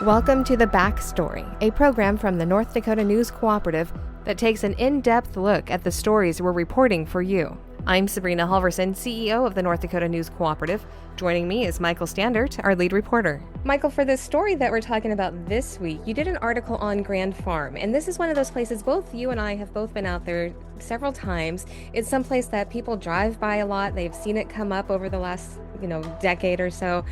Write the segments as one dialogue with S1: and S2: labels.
S1: Welcome to The Backstory, a program from the North Dakota News Cooperative that takes an in-depth look at the stories we're reporting for you. I'm Sabrina Halvorson, CEO of the North Dakota News Cooperative. Joining me is Michael Standaert, our lead reporter. Michael, for this story that we're talking about this week, you did an article on Grand Farm, and this is one of those places both you and I have both been out there several times. It's someplace that people drive by a lot. They've seen it come up over the last, decade or so.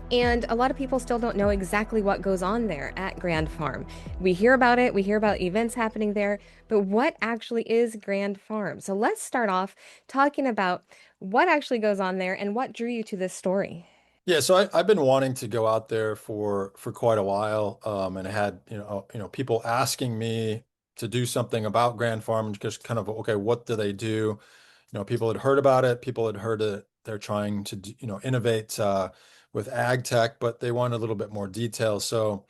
S1: And a lot of people still don't know exactly what goes on there at Grand Farm. We hear about it, we hear about events happening there, but what actually is Grand Farm? So let's start off talking about what actually goes on there and what drew you to this story.
S2: Yeah, so I've been wanting to go out there for quite a while, and I had people asking me to do something about Grand Farm, just kind of okay, what do they do? People had heard about it, people had heard that they're trying to innovate with ag tech, but they want a little bit more detail. So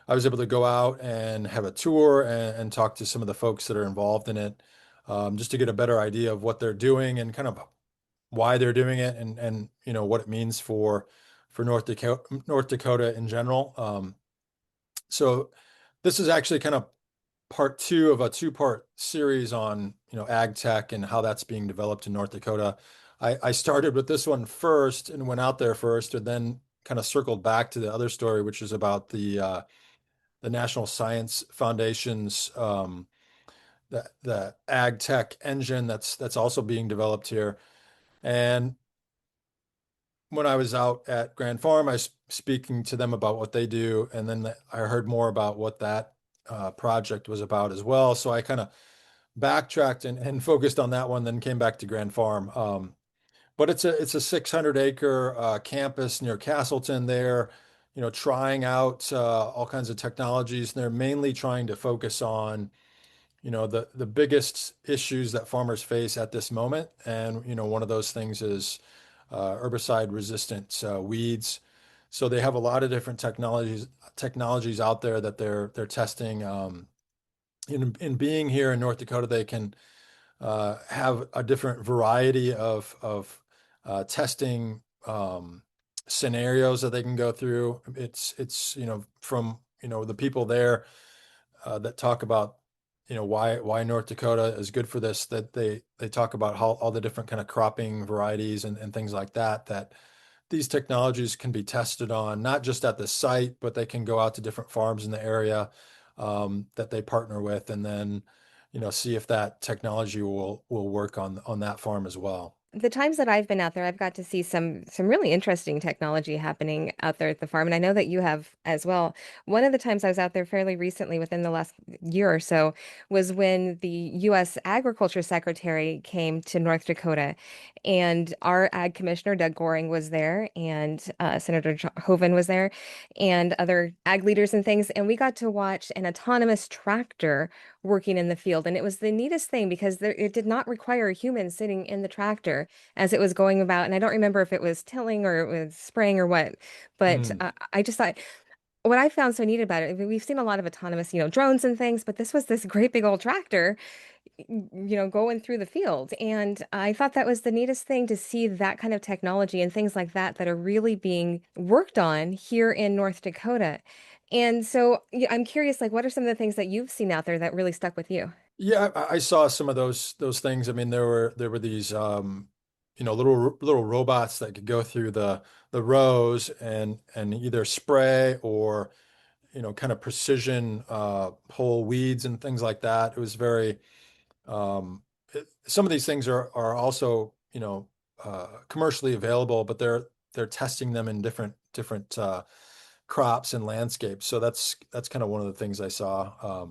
S2: I was able to go out and have a tour and talk to some of the folks that are involved in it, just to get a better idea of what they're doing and kind of why they're doing it and what it means for North Dakota in general. So this is actually kind of part two of a two-part series on ag tech and how that's being developed in North Dakota. I started with this one first and went out there first, and then kind of circled back to the other story, which is about the National Science Foundation's the ag tech engine that's also being developed here. And when I was out at Grand Farm, I was speaking to them about what they do, and then I heard more about what that project was about as well. So I kind of backtracked and focused on that one, then came back to Grand Farm. But it's a 600-acre campus near Casselton there, trying out all kinds of technologies. And they're mainly trying to focus on the biggest issues that farmers face at this moment. And one of those things is herbicide resistant weeds. So they have a lot of different technologies out there that they're testing. In being here in North Dakota, they can have a different variety of testing scenarios that they can go through. It's from the people there that talk about why North Dakota is good for this, that they talk about how all the different kind of cropping varieties and things like that these technologies can be tested on, not just at the site, but they can go out to different farms in the area that they partner with, and then see if that technology will work on that farm as well.
S1: The times that I've been out there, I've got to see some really interesting technology happening out there at the farm, and I know that you have as well. One of the times I was out there fairly recently, within the last year or so, was when the U.S. Agriculture Secretary came to North Dakota, and our Ag Commissioner Doug Goring was there, and Senator Hoeven was there, and other ag leaders and things, and we got to watch an autonomous tractor working in the field, and it was the neatest thing because it did not require a human sitting in the tractor as it was going about. And I don't remember if it was tilling or it was spraying or what, but
S2: Mm.
S1: I just thought what I found so neat about it, we've seen a lot of autonomous, drones and things, but this was this great big old tractor, going through the field. And I thought that was the neatest thing to see that kind of technology and things like that that are really being worked on here in North Dakota. And so I'm curious, like, what are some of the things that you've seen out there that really stuck with you?
S2: Yeah, I saw some of those things. I mean, there were these little robots that could go through the rows and either spray or kind of precision pull weeds and things like that. It was very some of these things are also commercially available, but they're testing them in different crops and landscapes. So that's kind of one of the things I saw.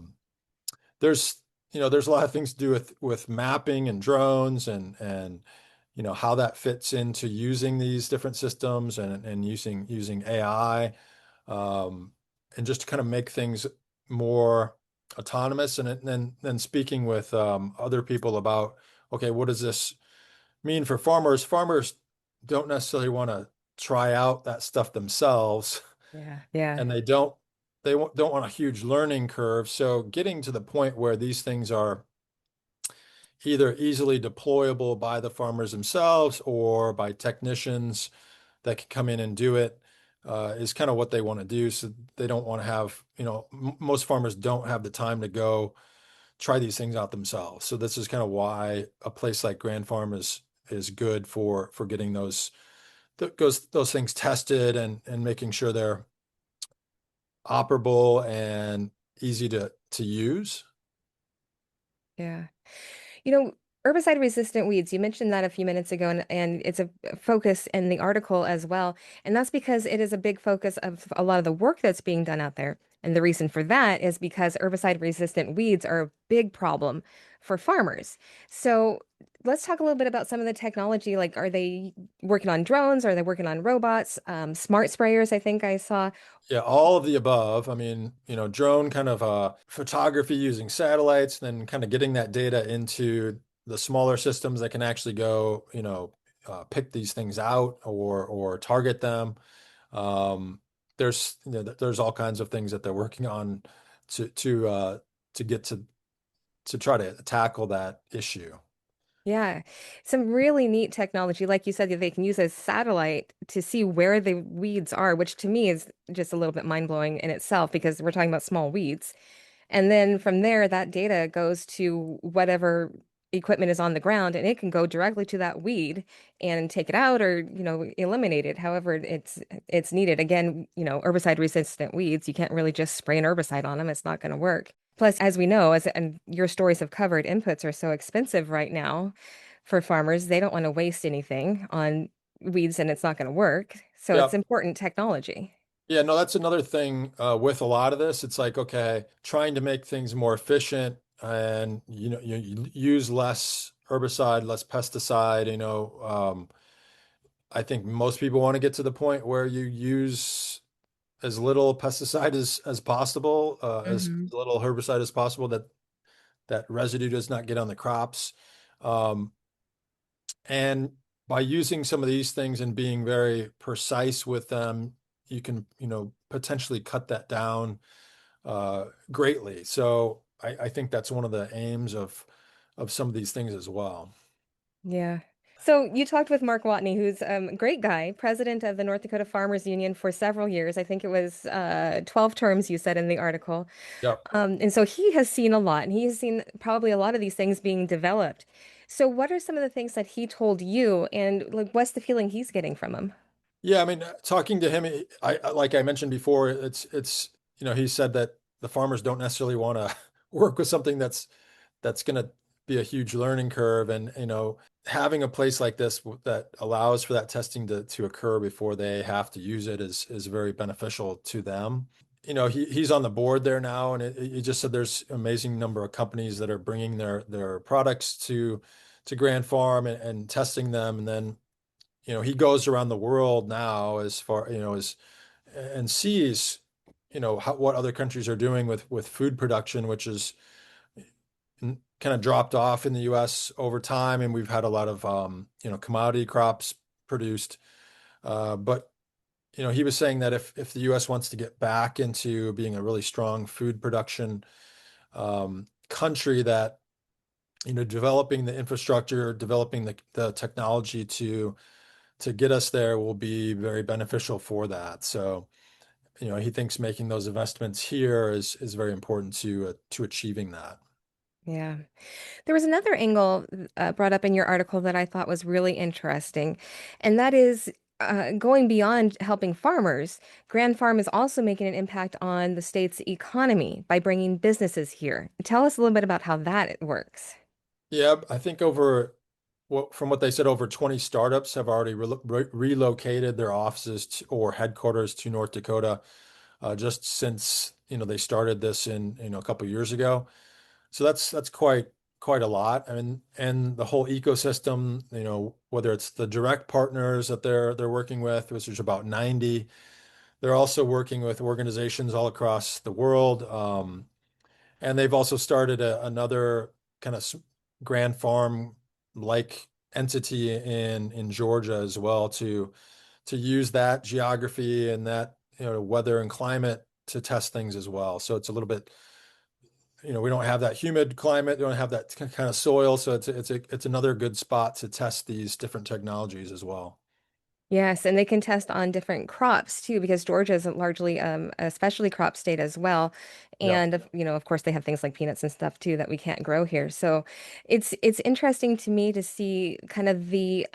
S2: There's there's a lot of things to do with mapping and drones and how that fits into using these different systems and using AI, um, and just to kind of make things more autonomous. And then speaking with other people about, okay, what does this mean for farmers? Farmers don't necessarily want to try out that stuff themselves,
S1: Yeah, yeah.
S2: and don't want a huge learning curve. So getting to the point where these things are either easily deployable by the farmers themselves or by technicians that can come in and do it. is kind of what they want to do. So they don't want to have, most farmers don't have the time to go try these things out themselves. So this is kind of why a place like Grand Farm is good for getting those things tested and making sure they're operable and easy to use.
S1: Yeah. You know, herbicide resistant weeds, you mentioned that a few minutes ago, and it's a focus in the article as well. And that's because it is a big focus of a lot of the work that's being done out there. And the reason for that is because herbicide resistant weeds are a big problem for farmers. So let's talk a little bit about some of the technology. Like, are they working on drones? Are they working on robots? Smart sprayers, I think I saw.
S2: Yeah, all of the above. I mean, drone kind of photography using satellites, then kind of getting that data into the smaller systems that can actually go, pick these things out or target them. Um, there's all kinds of things that they're working on to to uh, to get to try to tackle that issue.
S1: Yeah, some really neat technology. Like you said, that they can use a satellite to see where the weeds are, which to me is just a little bit mind-blowing in itself because we're talking about small weeds. And then from there, that data goes to whatever equipment is on the ground, and it can go directly to that weed and take it out or, eliminate it, however it's needed. Again, herbicide resistant weeds, you can't really just spray an herbicide on them. It's not going to work. Plus, as we know, and your stories have covered, inputs are so expensive right now for farmers. They don't want to waste anything on weeds and it's not going to work. So
S2: Yeah.
S1: it's important technology.
S2: Yeah, no, that's another thing with a lot of this. It's like, okay, trying to make things more efficient and you use less herbicide, less pesticide, I think most people want to get to the point where you use as little pesticide as possible, as
S1: Hmm.
S2: little herbicide as possible that residue does not get on the crops. Um, and by using some of these things and being very precise with them, you can, potentially cut that down greatly. So I think that's one of the aims of some of these things as well.
S1: Yeah. So you talked with Mark Watney, who's a great guy, president of the North Dakota Farmers Union for several years. I think it was 12 terms you said in the article.
S2: Yep.
S1: And so he has seen a lot, and he has seen probably a lot of these things being developed. So what are some of the things that he told you, and like what's the feeling he's getting from them?
S2: Yeah, I mean, talking to him, like I mentioned before, it's he said that the farmers don't necessarily want to work with something that's going to be a huge learning curve, and having a place like this that allows for that testing to occur before they have to use it is very beneficial to them. He's on the board there now, and he just said there's an amazing number of companies that are bringing their products to Grand Farm and testing them, and then he goes around the world now as far, as and sees, what other countries are doing with food production, which is kind of dropped off in the US over time. And we've had a lot of, commodity crops produced. But, he was saying that if the US wants to get back into being a really strong food production country, that, developing the infrastructure, developing the technology to get us there will be very beneficial for that. So, he thinks making those investments here is very important to achieving that.
S1: Yeah. There was another angle brought up in your article that I thought was really interesting, and that is going beyond helping farmers. Grand Farm is also making an impact on the state's economy by bringing businesses here. Tell us a little bit about how that works.
S2: Yeah, I think from what they said, over 20 startups have already relocated their offices or headquarters to North Dakota just since they started this in a couple years ago. So that's quite a lot. I mean, and the whole ecosystem, whether it's the direct partners that they're working with, which is about 90, they're also working with organizations all across the world. And they've also started another kind of Grand Farm like entity in Georgia as well to use that geography and that weather and climate to test things as well. So it's a little bit, we don't have that humid climate, we don't have that kind of soil, so it's another good spot to test these different technologies as well.
S1: Yes, and they can test on different crops too, because Georgia is largely a specialty crop state as well.
S2: Yeah.
S1: And of course, they have things like peanuts and stuff too that we can't grow here. So it's interesting to me to see kind of the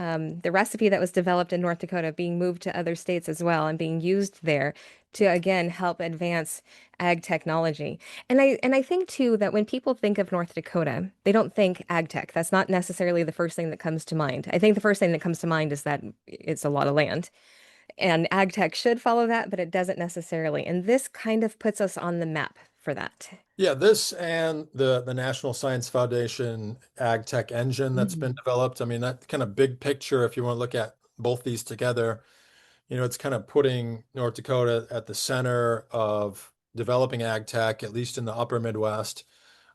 S1: recipe that was developed in North Dakota being moved to other states as well and being used there to again help advance ag technology. And I think too that when people think of North Dakota, they don't think ag tech. That's not necessarily the first thing that comes to mind. I think the first thing that comes to mind is that it's a lot of land. And ag tech should follow that, but it doesn't necessarily. And this kind of puts us on the map for that.
S2: Yeah, this and the National Science Foundation Ag Tech Engine that's been
S1: Mhm.
S2: developed. I mean, that kind of big picture, if you want to look at both these together, it's kind of putting North Dakota at the center of developing ag tech, at least in the upper Midwest,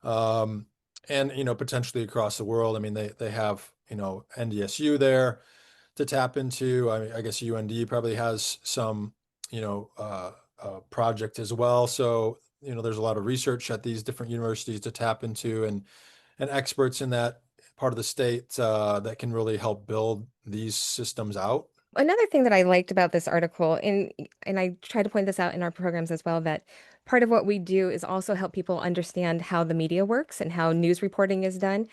S2: um, and potentially across the world. I mean, they have NDSU there to tap into. I mean, I guess UND probably has some project as well. So there's a lot of research at these different universities to tap into, and experts in that part of the state that can really help build these systems out.
S1: Another thing that I liked about this article, and I try to point this out in our programs as well, that part of what we do is also help people understand how the media works and how news reporting is done.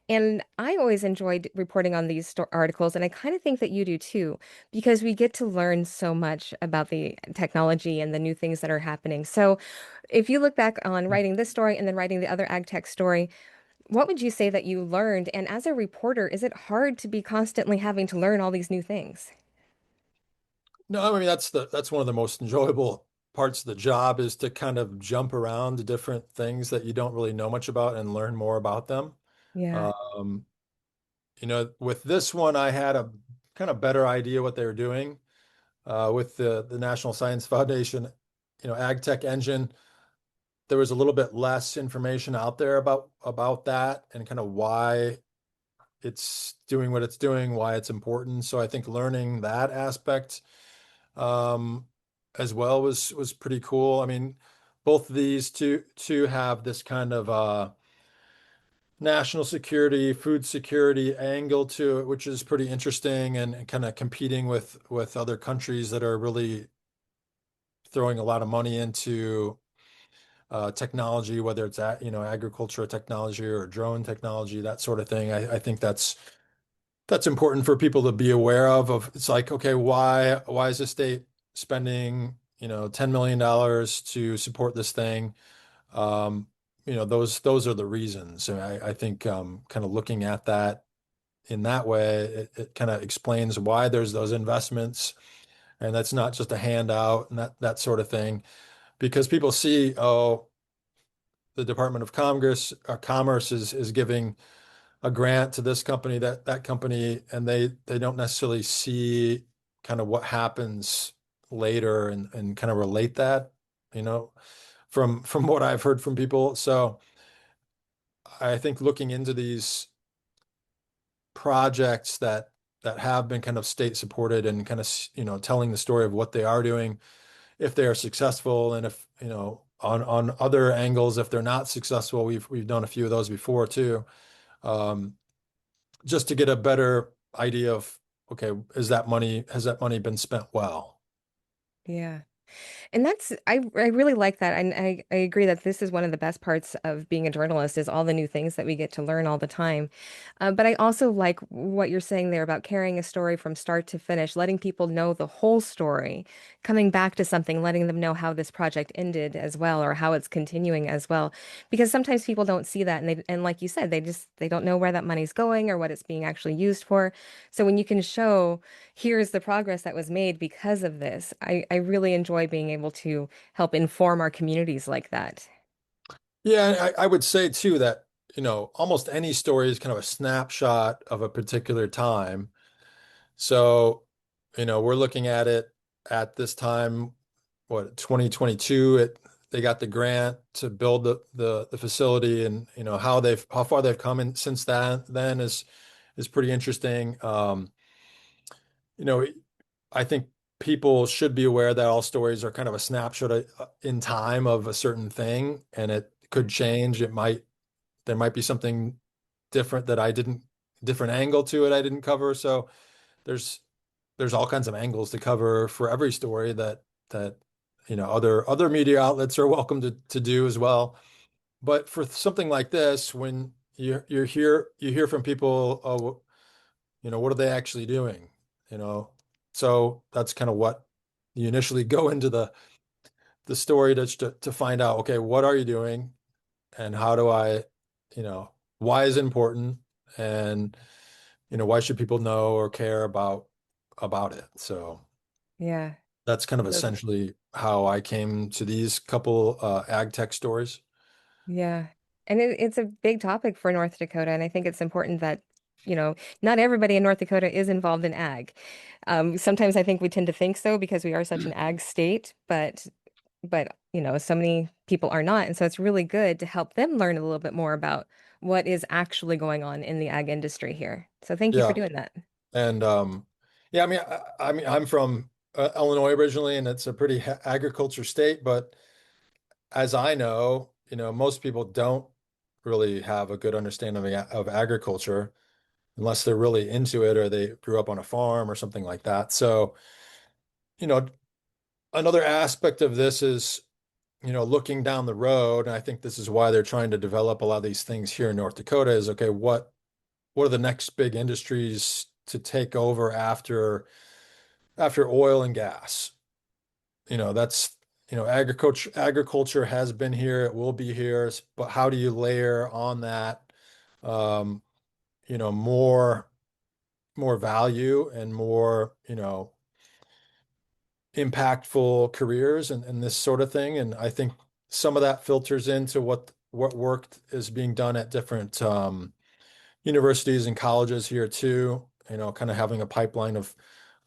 S1: And I always enjoyed reporting on these articles, and I kind of think that you do too, because we get to learn so much about the technology and the new things that are happening. So, if you look back on writing this story and then writing the other ag tech story, what would you say that you learned? And as a reporter, is it hard to be constantly having to learn all these new things?
S2: No, I mean that's one of the most enjoyable parts of the job is to kind of jump around to different things that you don't really know much about and learn more about them.
S1: Yeah.
S2: Um, with this one, I had a kind of better idea what they were doing. With the National Science Foundation, Ag Tech Engine, there was a little bit less information out there about that and kind of why it's doing what it's doing, why it's important. So I think learning that aspect um, as well was pretty cool. I mean, both of these two have this kind of national security, food security angle to it, which is pretty interesting and kind of competing with other countries that are really throwing a lot of money into technology, whether it's agricultural technology or drone technology, that sort of thing. I think that's important for people to be aware of it's like, okay, why is the state spending, $10 million to support this thing? Um, those are the reasons. And I think kind of looking at that in that way, it kind of explains why there's those investments. And that's not just a handout and that sort of thing. Because people see, oh, the Department of Commerce is giving a grant to this company, that company, and they don't necessarily see kind of what happens later and kind of relate that, you know, from what I've heard from people. So I think looking into these projects that have been kind of state supported and kind of telling the story of what they are doing, if they are successful, and if on other angles, if they're not successful, we've done a few of those before too. Um, just to get a better idea of, okay, has that money been spent well?
S1: Yeah. And I really like that. And I agree that this is one of the best parts of being a journalist is all the new things that we get to learn all the time. But I also like what you're saying there about carrying a story from start to finish, letting people know the whole story, coming back to something, letting them know how this project ended as well, or how it's continuing as well. Because sometimes people don't see that, and and like you said, they don't know where that money's going or what it's being actually used for. So when you can show here's the progress that was made because of this. I really enjoy being able to help inform our communities like that.
S2: Yeah, I would say too that, almost any story is kind of a snapshot of a particular time. So, we're looking at it at this time, what, 2022, they got the grant to build the facility, and how far they've come in since then is pretty interesting. You know, I think people should be aware that all stories are kind of a snapshot in time of a certain thing, and it could change. There might be something different that different angle to it I didn't cover. So there's there's all kinds of angles to cover for every story that other media outlets are welcome to do as well. But for something like this, when you hear from people, oh, what are they actually doing? So that's kind of what you initially go into the story to find out, okay, what are you doing, and how do why is it important, and why should people know or care about it? So
S1: Yeah.
S2: that's kind of
S1: So,
S2: essentially how I came to these couple ag tech stories.
S1: yeah. And it's a big topic for North Dakota. And I think it's important that, not everybody in North Dakota is involved in ag. Sometimes I think we tend to think so because we are such an ag state, but so many people are not. And so it's really good to help them learn a little bit more about what is actually going on in the ag industry here. So thank you for
S2: Yeah.
S1: doing that.
S2: And yeah, I mean, I'm from Illinois originally, and it's a pretty agriculture state. But as I know, most people don't really have a good understanding of agriculture unless they're really into it or they grew up on a farm or something like that. So, you know, another aspect of this is, looking down the road, and I think this is why they're trying to develop a lot of these things here in North Dakota is, okay, what are the next big industries to take over after oil and gas? That's, agriculture has been here, it will be here, but how do you layer on that, um, more value and more, impactful careers and this sort of thing. And I think some of that filters into what work is being done at different universities and colleges here too. Kind of having a pipeline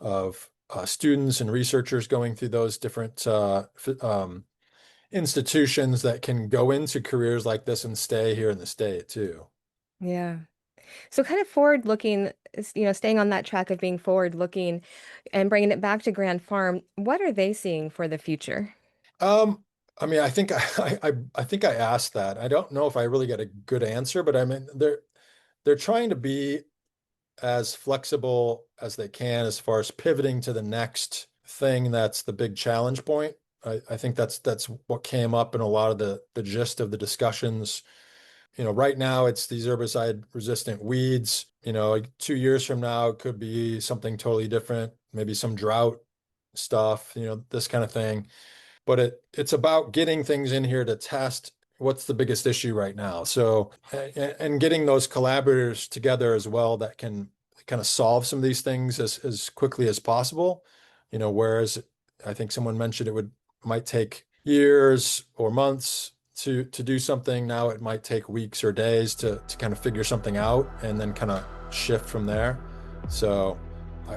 S2: of students and researchers going through those different institutions that can go into careers like this and stay here in the state too.
S1: Yeah. So kind of forward looking, staying on that track of being forward looking and bringing it back to Grand Farm, what are they seeing for the future?
S2: Um, I mean, I think I think I asked that. I don't know if I really get a good answer, but I mean, they're trying to be as flexible as they can as far as pivoting to the next thing that's the big challenge point. I think that's what came up in a lot of the gist of the discussions. Right now it's these herbicide resistant weeds. Like 2 years from now, it could be something totally different, maybe some drought stuff, this kind of thing. But it's about getting things in here to test what's the biggest issue right now. So, and getting those collaborators together as well that can kind of solve some of these things as quickly as possible. Whereas I think someone mentioned might take years or months to do something. Now it might take weeks or days to kind of figure something out and then kind of shift from there. So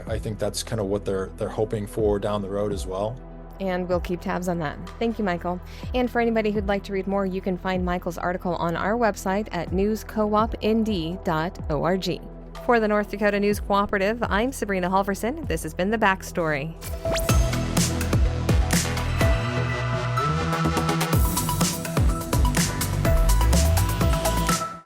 S2: I think that's kind of what they're hoping for down the road as well.
S1: And we'll keep tabs on that. Thank you, Michael. And for anybody who'd like to read more, you can find Michael's article on our website at newscoopnd.org. For the North Dakota News Cooperative, I'm Sabrina Halvorson. This has been The Backstory.